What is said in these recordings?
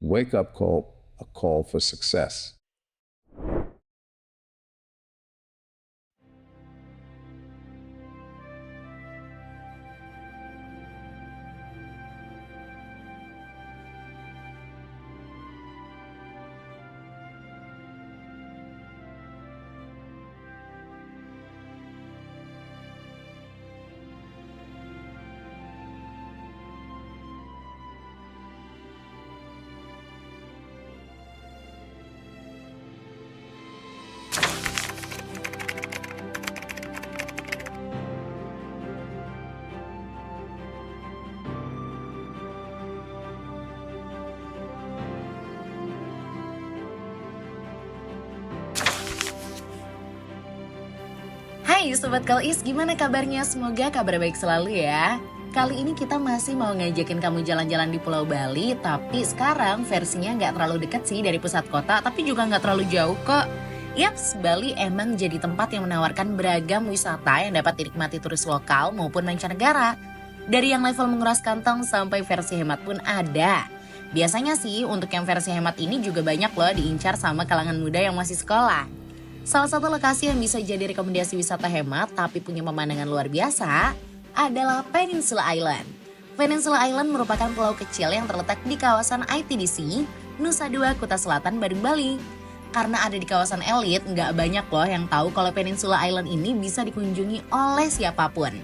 wake-up call, a call for success. Hai Sobat Kalis, gimana kabarnya? Semoga kabar baik selalu ya. Kali ini kita masih mau ngajakin kamu jalan-jalan di Pulau Bali, tapi sekarang versinya nggak terlalu deket sih dari pusat kota, tapi juga nggak terlalu jauh kok. Yaps, Bali emang jadi tempat yang menawarkan beragam wisata yang dapat dinikmati turis lokal maupun mancanegara. Dari yang level menguras kantong sampai versi hemat pun ada. Biasanya sih untuk yang versi hemat ini juga banyak loh diincar sama kalangan muda yang masih sekolah. Salah satu lokasi yang bisa jadi rekomendasi wisata hemat tapi punya pemandangan luar biasa adalah Peninsula Island. Peninsula Island merupakan pulau kecil yang terletak di kawasan ITDC, Nusa Dua, Kuta Selatan, Badung, Bali. Karena ada di kawasan elit, nggak banyak loh yang tahu kalau Peninsula Island ini bisa dikunjungi oleh siapapun.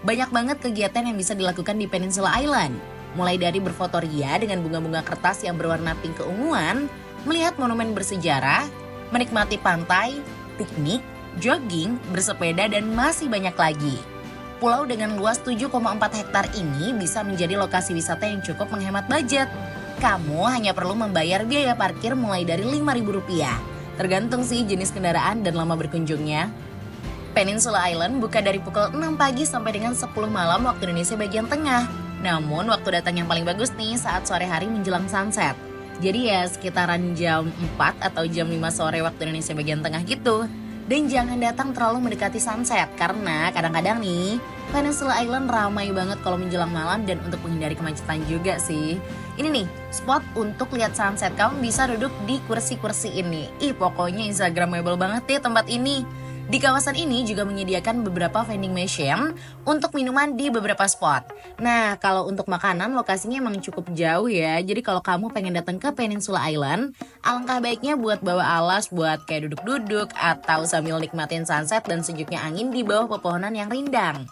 Banyak banget kegiatan yang bisa dilakukan di Peninsula Island. Mulai dari berfotoria dengan bunga-bunga kertas yang berwarna pink keunguan, melihat monumen bersejarah, menikmati pantai, piknik, jogging, bersepeda, dan masih banyak lagi. Pulau dengan luas 7,4 hektar ini bisa menjadi lokasi wisata yang cukup menghemat budget. Kamu hanya perlu membayar biaya parkir mulai dari Rp5.000. Tergantung sih jenis kendaraan dan lama berkunjungnya. Peninsula Island buka dari pukul 6 pagi sampai dengan 10 malam waktu Indonesia bagian tengah. Namun waktu datang yang paling bagus nih saat sore hari menjelang sunset. Jadi ya sekitaran jam 4 atau jam 5 sore waktu Indonesia bagian tengah gitu. Dan jangan datang terlalu mendekati sunset karena kadang-kadang nih Peninsula Island ramai banget kalau menjelang malam dan untuk menghindari kemacetan juga sih. Ini nih spot untuk lihat sunset, kamu bisa duduk di kursi-kursi ini. Ih pokoknya instagramable banget ya tempat ini. Di kawasan ini juga menyediakan beberapa vending machine untuk minuman di beberapa spot. Nah, kalau untuk makanan lokasinya emang cukup jauh ya. Jadi kalau kamu pengen datang ke Peninsula Island, alangkah baiknya buat bawa alas buat kayak duduk-duduk atau sambil nikmatin sunset dan sejuknya angin di bawah pepohonan yang rindang.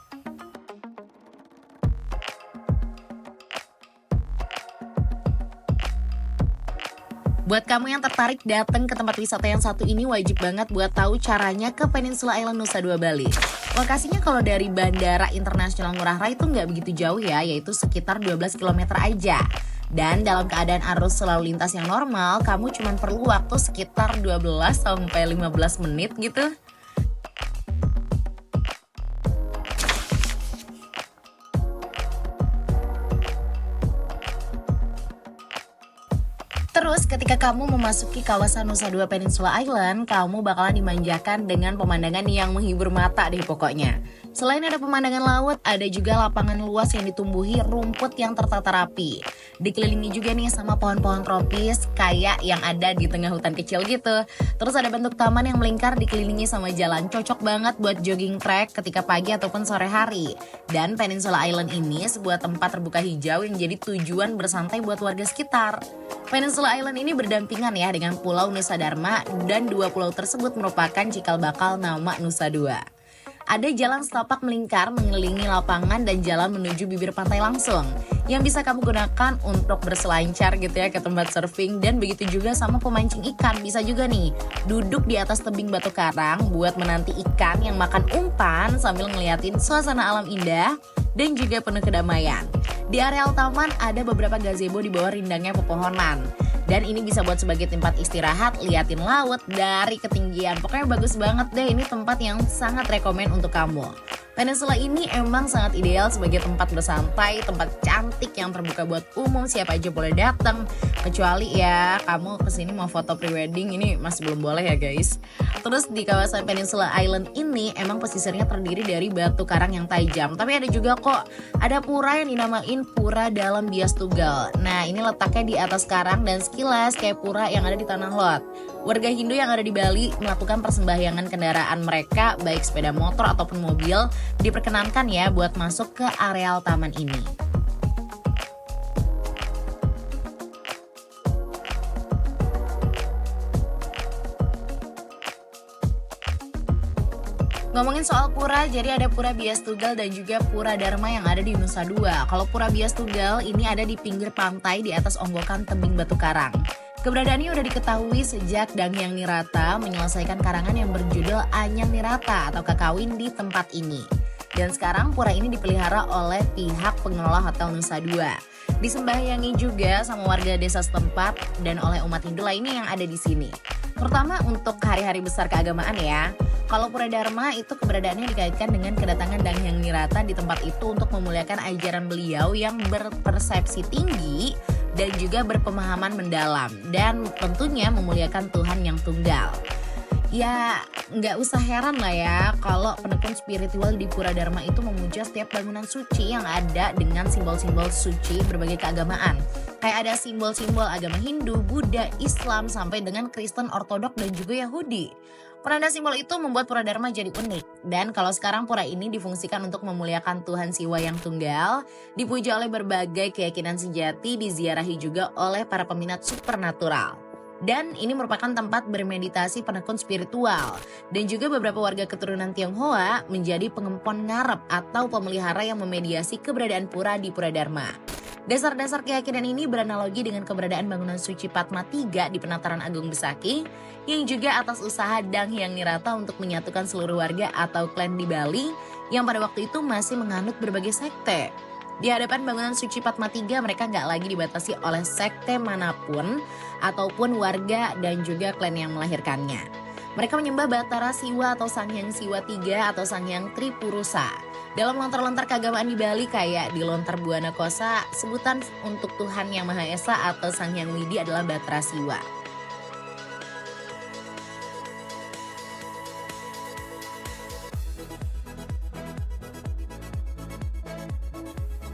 Buat kamu yang tertarik datang ke tempat wisata yang satu ini, wajib banget buat tahu caranya ke Peninsula Island Nusa Dua, Bali. Lokasinya kalau dari Bandara Internasional Ngurah Rai itu nggak begitu jauh ya, yaitu sekitar 12 km aja. Dan dalam keadaan arus lalu lintas yang normal, kamu cuma perlu waktu sekitar 12-15 menit gitu. Terus ketika kamu memasuki kawasan Nusa Dua Peninsula Island, kamu bakalan dimanjakan dengan pemandangan yang menghibur mata deh pokoknya. Selain ada pemandangan laut, ada juga lapangan luas yang ditumbuhi rumput yang tertata rapi. Dikelilingi juga nih sama pohon-pohon tropis kayak yang ada di tengah hutan kecil gitu. Terus ada bentuk taman yang melingkar dikelilingi sama jalan, cocok banget buat jogging track ketika pagi ataupun sore hari. Dan Peninsula Island ini sebuah tempat terbuka hijau yang jadi tujuan bersantai buat warga sekitar. Peninsula Island ini berdampingan ya dengan Pulau Nusa Dharma dan dua pulau tersebut merupakan cikal bakal nama Nusa Dua. Ada jalan setapak melingkar mengelilingi lapangan dan jalan menuju bibir pantai langsung yang bisa kamu gunakan untuk berselancar gitu ya ke tempat surfing, dan begitu juga sama pemancing ikan. Bisa juga nih duduk di atas tebing batu karang buat menanti ikan yang makan umpan sambil ngeliatin suasana alam indah dan juga penuh kedamaian. Di areal taman ada beberapa gazebo di bawah rindangnya pepohonan. Dan ini bisa buat sebagai tempat istirahat, liatin laut dari ketinggian. Pokoknya bagus banget deh, ini tempat yang sangat rekomen untuk kamu. Peninsula ini emang sangat ideal sebagai tempat bersantai, tempat cantik yang terbuka buat umum, siapa aja boleh datang. Kecuali ya kamu kesini mau foto prewedding, ini masih belum boleh ya guys. Terus di kawasan Peninsula Island ini emang pesisirnya terdiri dari batu karang yang tajam. Tapi ada juga kok, ada pura yang dinamain Pura Dalam Bias Tunggal. Nah ini letaknya di atas karang dan sekilas kayak pura yang ada di Tanah Lot. Warga Hindu yang ada di Bali melakukan persembahyangan kendaraan mereka, baik sepeda motor ataupun mobil, diperkenankan ya buat masuk ke areal taman ini. Ngomongin soal pura, jadi ada Pura Bias Tunggal dan juga Pura Dharma yang ada di Nusa Dua. Kalau Pura Bias Tunggal ini ada di pinggir pantai di atas onggokan tebing batu karang. Keberadaannya udah diketahui sejak Danghyang Nirata menyelesaikan karangan yang berjudul Anyang Nirata atau Kakawin di tempat ini. Dan sekarang pura ini dipelihara oleh pihak pengelola Hotel Nusa Dua. Disembahyangi juga sama warga desa setempat dan oleh umat Hindu lainnya yang ada di sini. Terutama untuk hari-hari besar keagamaan ya. Kalau Pura Dharma itu keberadaannya dikaitkan dengan kedatangan Danghyang Nirata di tempat itu untuk memuliakan ajaran beliau yang berpersepsi tinggi dan juga berpemahaman mendalam. Dan tentunya memuliakan Tuhan yang tunggal. Ya nggak usah heran lah ya kalau penekun spiritual di Pura Dharma itu memuja setiap bangunan suci yang ada dengan simbol-simbol suci berbagai keagamaan. Kayak ada simbol-simbol agama Hindu, Buddha, Islam, sampai dengan Kristen, Ortodok, dan juga Yahudi. Penanda simbol itu membuat Pura Dharma jadi unik. Dan kalau sekarang pura ini difungsikan untuk memuliakan Tuhan Siwa yang tunggal, dipuja oleh berbagai keyakinan sejati, diziarahi juga oleh para peminat supernatural. Dan ini merupakan tempat bermeditasi penekun spiritual. Dan juga beberapa warga keturunan Tionghoa menjadi pengempon ngarep atau pemelihara yang memediasi keberadaan pura di Pura Dharma. Dasar-dasar keyakinan ini beranalogi dengan keberadaan bangunan suci Padma III di Penataran Agung Besaki yang juga atas usaha Danghyang Nirata untuk menyatukan seluruh warga atau klan di Bali yang pada waktu itu masih menganut berbagai sekte. Di hadapan bangunan suci Padma III mereka nggak lagi dibatasi oleh sekte manapun ataupun warga dan juga klan yang melahirkannya. Mereka menyembah Batara Siwa atau Sanghyang Siwa III atau Sanghyang Tripurusa. Dalam lontar-lontar keagamaan di Bali kayak di lontar Buana Kosa, sebutan untuk Tuhan Yang Maha Esa atau Sanghyang Widi adalah Batara Siwa.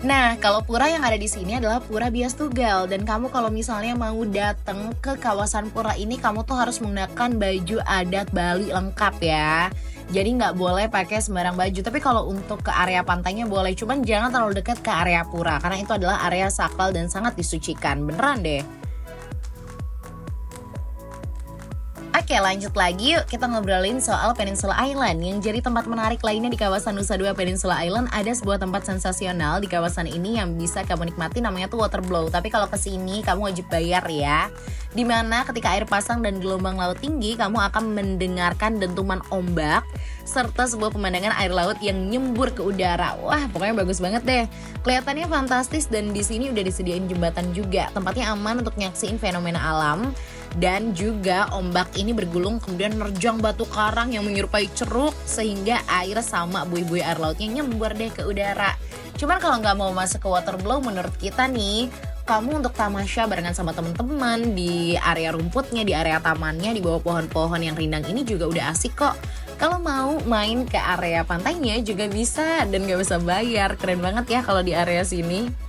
Nah, kalau pura yang ada di sini adalah Pura Bias Tunggal dan kamu kalau misalnya mau datang ke kawasan pura ini kamu tuh harus menggunakan baju adat Bali lengkap ya. Jadi nggak boleh pakai sembarang baju. Tapi kalau untuk ke area pantainya boleh, cuman jangan terlalu dekat ke area pura karena itu adalah area sakral dan sangat disucikan. Beneran deh. Oke, lanjut lagi yuk kita ngobrolin soal Peninsula Island. Yang jadi tempat menarik lainnya di kawasan Nusa Dua Peninsula Island, ada sebuah tempat sensasional di kawasan ini yang bisa kamu nikmati, namanya tuh water blow. Tapi kalau kesini kamu wajib bayar ya. Dimana ketika air pasang dan gelombang laut tinggi, kamu akan mendengarkan dentuman ombak serta sebuah pemandangan air laut yang nyembur ke udara. Wah, pokoknya bagus banget deh. Kelihatannya fantastis dan di sini udah disediain jembatan juga. Tempatnya aman untuk nyaksiin fenomena alam. Dan juga ombak ini bergulung kemudian nerjang batu karang yang menyerupai ceruk sehingga air sama buih-buih air lautnya nyembur deh ke udara. Cuman kalau nggak mau masuk ke water blow menurut kita nih, kamu untuk tamasya barengan sama teman-teman di area rumputnya, di area tamannya, di bawah pohon-pohon yang rindang ini juga udah asik kok. Kalau mau main ke area pantainya juga bisa dan nggak usah bayar. Keren banget ya kalau di area sini.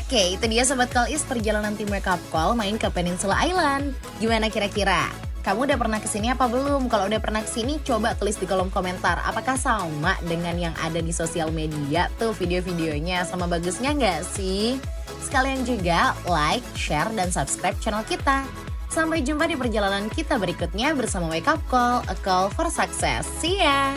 Oke, itu dia Sobat Call Is perjalanan tim Wake Up Call main ke Peninsula Island. Gimana kira-kira? Kamu udah pernah kesini apa belum? Kalau udah pernah kesini, coba tulis di kolom komentar. Apakah sama dengan yang ada di sosial media tuh video-videonya? Sama bagusnya nggak sih? Sekalian juga like, share, dan subscribe channel kita. Sampai jumpa di perjalanan kita berikutnya bersama Wake Up Call, a call for success. See ya!